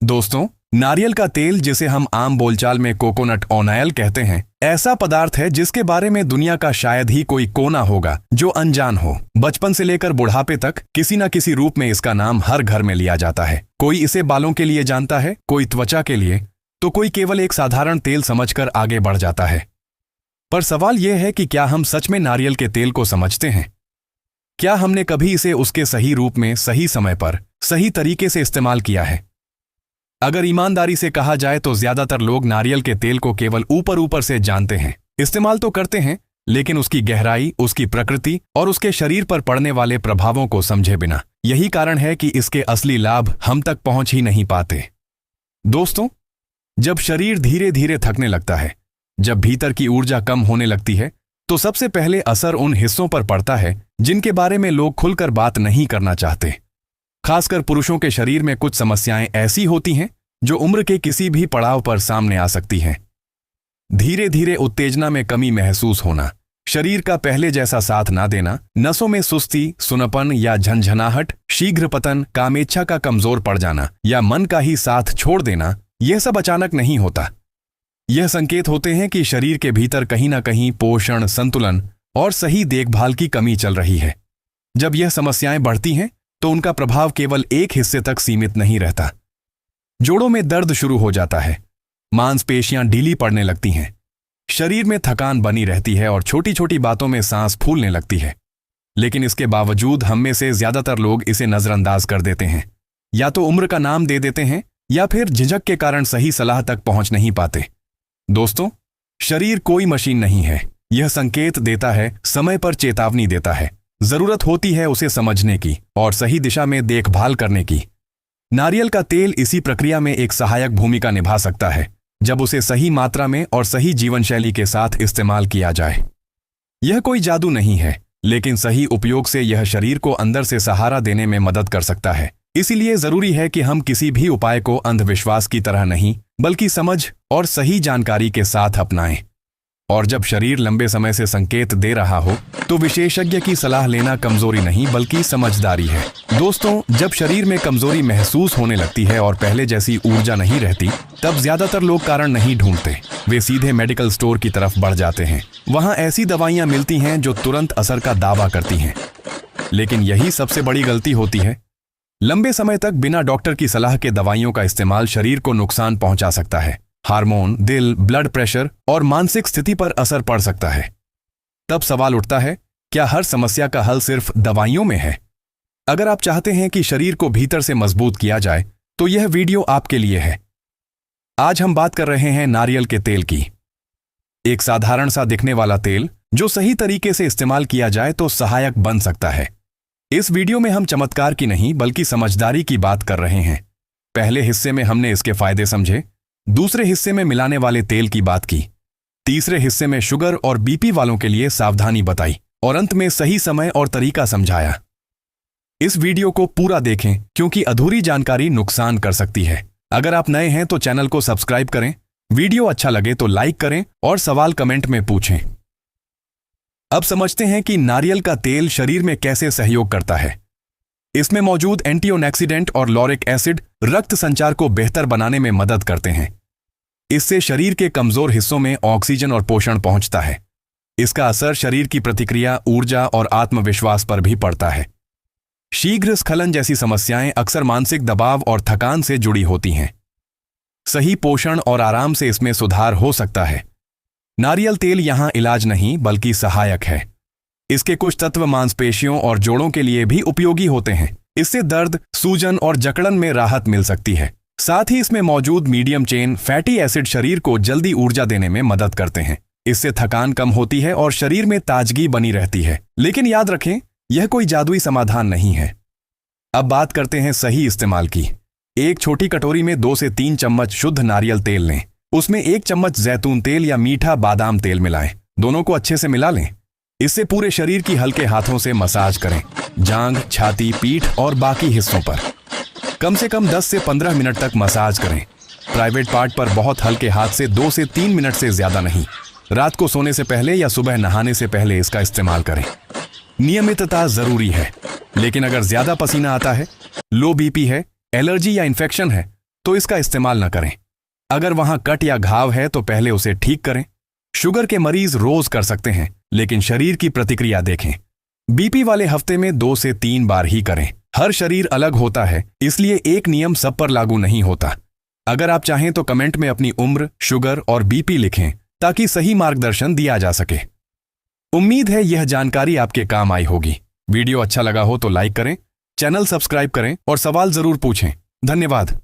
दोस्तों, नारियल का तेल, जिसे हम आम बोलचाल में कोकोनट ऑयल कहते हैं, ऐसा पदार्थ है जिसके बारे में दुनिया का शायद ही कोई कोना होगा जो अनजान हो। बचपन से लेकर बुढ़ापे तक किसी न किसी रूप में इसका नाम हर घर में लिया जाता है। कोई इसे बालों के लिए जानता है, कोई त्वचा के लिए, तो कोई केवल एक साधारण तेल समझकर आगे बढ़ जाता है। पर सवाल यह है कि क्या हम सच में नारियल के तेल को समझते हैं? क्या हमने कभी इसे उसके सही रूप में, सही समय पर, सही तरीके से इस्तेमाल किया है? अगर ईमानदारी से कहा जाए तो ज्यादातर लोग नारियल के तेल को केवल ऊपर ऊपर से जानते हैं। इस्तेमाल तो करते हैं, लेकिन उसकी गहराई, उसकी प्रकृति और उसके शरीर पर पड़ने वाले प्रभावों को समझे बिना। यही कारण है कि इसके असली लाभ हम तक पहुंच ही नहीं पाते। दोस्तों, जब शरीर धीरे धीरे थकने लगता है, जब भीतर की ऊर्जा कम होने लगती है, तो सबसे पहले असर उन हिस्सों पर पड़ता है जिनके बारे में लोग खुलकर बात नहीं करना चाहते। खासकर पुरुषों के शरीर में कुछ समस्याएं ऐसी होती हैं जो उम्र के किसी भी पड़ाव पर सामने आ सकती हैं। धीरे धीरे उत्तेजना में कमी महसूस होना, शरीर का पहले जैसा साथ ना देना, नसों में सुस्ती, सुनपन या झंझनाहट, शीघ्र पतन, कामेच्छा का कमजोर पड़ जाना या मन का ही साथ छोड़ देना, यह सब अचानक नहीं होता। यह संकेत होते हैं कि शरीर के भीतर कहीं ना कहीं पोषण, संतुलन और सही देखभाल की कमी चल रही है। जब यह समस्याएं बढ़ती हैं तो उनका प्रभाव केवल एक हिस्से तक सीमित नहीं रहता। जोड़ों में दर्द शुरू हो जाता है, मांसपेशियां ढीली पड़ने लगती हैं, शरीर में थकान बनी रहती है और छोटी छोटी बातों में सांस फूलने लगती है। लेकिन इसके बावजूद हम में से ज्यादातर लोग इसे नजरअंदाज कर देते हैं, या तो उम्र का नाम दे देते हैं या फिर झिझक के कारण सही सलाह तक पहुंच नहीं पाते। दोस्तों, शरीर कोई मशीन नहीं है। यह संकेत देता है, समय पर चेतावनी देता है। जरूरत होती है उसे समझने की और सही दिशा में देखभाल करने की। नारियल का तेल इसी प्रक्रिया में एक सहायक भूमिका निभा सकता है, जब उसे सही मात्रा में और सही जीवन शैली के साथ इस्तेमाल किया जाए। यह कोई जादू नहीं है, लेकिन सही उपयोग से यह शरीर को अंदर से सहारा देने में मदद कर सकता है। इसीलिए जरूरी है कि हम किसी भी उपाय को अंधविश्वास की तरह नहीं, बल्कि समझ और सही जानकारी के साथ अपनाएं। और जब शरीर लंबे समय से संकेत दे रहा हो, तो विशेषज्ञ की सलाह लेना कमजोरी नहीं बल्कि समझदारी है। दोस्तों, जब शरीर में कमजोरी महसूस होने लगती है और पहले जैसी ऊर्जा नहीं रहती, तब ज्यादातर लोग कारण नहीं ढूंढते। वे सीधे मेडिकल स्टोर की तरफ बढ़ जाते हैं। वहां ऐसी दवाइयां मिलती हैं जो तुरंत असर का दावा करती हैं। लेकिन यही सबसे बड़ी गलती होती है। लंबे समय तक बिना डॉक्टर की सलाह के दवाइयों का इस्तेमाल शरीर को नुकसान पहुंचा सकता है। हार्मोन, दिल, ब्लड प्रेशर और मानसिक स्थिति पर असर पड़ सकता है। तब सवाल उठता है, क्या हर समस्या का हल सिर्फ दवाइयों में है? अगर आप चाहते हैं कि शरीर को भीतर से मजबूत किया जाए, तो यह वीडियो आपके लिए है। आज हम बात कर रहे हैं नारियल के तेल की। एक साधारण सा दिखने वाला तेल जो सही तरीके से इस्तेमाल किया जाए तो सहायक बन सकता है। इस वीडियो में हम चमत्कार की नहीं बल्कि समझदारी की बात कर रहे हैं। पहले हिस्से में हमने इसके फायदे समझे, दूसरे हिस्से में मिलाने वाले तेल की बात की, तीसरे हिस्से में शुगर और बीपी वालों के लिए सावधानी बताई और अंत में सही समय और तरीका समझाया। इस वीडियो को पूरा देखें क्योंकि अधूरी जानकारी नुकसान कर सकती है। अगर आप नए हैं तो चैनल को सब्सक्राइब करें, वीडियो अच्छा लगे तो लाइक करें और सवाल कमेंट में पूछें। अब समझते हैं कि नारियल का तेल शरीर में कैसे सहयोग करता है। इसमें मौजूद एंटीऑक्सीडेंट और लॉरिक एसिड रक्त संचार को बेहतर बनाने में मदद करते हैं। इससे शरीर के कमजोर हिस्सों में ऑक्सीजन और पोषण पहुंचता है। इसका असर शरीर की प्रतिक्रिया, ऊर्जा और आत्मविश्वास पर भी पड़ता है। शीघ्र स्खलन जैसी समस्याएं अक्सर मानसिक दबाव और थकान से जुड़ी होती हैं। सही पोषण और आराम से इसमें सुधार हो सकता है। नारियल तेल यहां इलाज नहीं बल्कि सहायक है। इसके कुछ तत्व मांसपेशियों और जोड़ों के लिए भी उपयोगी होते हैं। इससे दर्द, सूजन और जकड़न में राहत मिल सकती है। साथ ही इसमें मौजूद मीडियम चेन फैटी एसिड शरीर को जल्दी ऊर्जा देने में मदद करते हैं। इससे थकान कम होती है और शरीर में ताजगी बनी रहती है। लेकिन याद रखें, यह कोई जादुई समाधान नहीं है। अब बात करते हैं सही इस्तेमाल की। एक छोटी कटोरी में 2 से 3 चम्मच शुद्ध नारियल तेल लें। उसमें 1 चम्मच जैतून तेल या मीठा बादाम तेल मिलाएं। दोनों को अच्छे से मिला लें। इससे पूरे शरीर की हल्के हाथों से मसाज करें, जांघ, छाती, पीठ और बाकी हिस्सों पर। कम से कम 10 से 15 मिनट तक मसाज करें। प्राइवेट पार्ट पर बहुत हल्के हाथ से 2 से 3 मिनट से ज्यादा नहीं। रात को सोने से पहले या सुबह नहाने से पहले इसका इस्तेमाल करें। नियमितता जरूरी है, लेकिन अगर ज्यादा पसीना आता है, लो बीपी है, एलर्जी या इन्फेक्शन है, तो इसका इस्तेमाल न करें। अगर वहां कट या घाव है तो पहले उसे ठीक करें। शुगर के मरीज रोज कर सकते हैं, लेकिन शरीर की प्रतिक्रिया देखें। बीपी वाले हफ्ते में 2 से 3 बार ही करें। हर शरीर अलग होता है, इसलिए एक नियम सब पर लागू नहीं होता। अगर आप चाहें तो कमेंट में अपनी उम्र, शुगर और बीपी लिखें ताकि सही मार्गदर्शन दिया जा सके। उम्मीद है यह जानकारी आपके काम आई होगी। वीडियो अच्छा लगा हो तो लाइक करें, चैनल सब्सक्राइब करें और सवाल जरूर पूछें। धन्यवाद।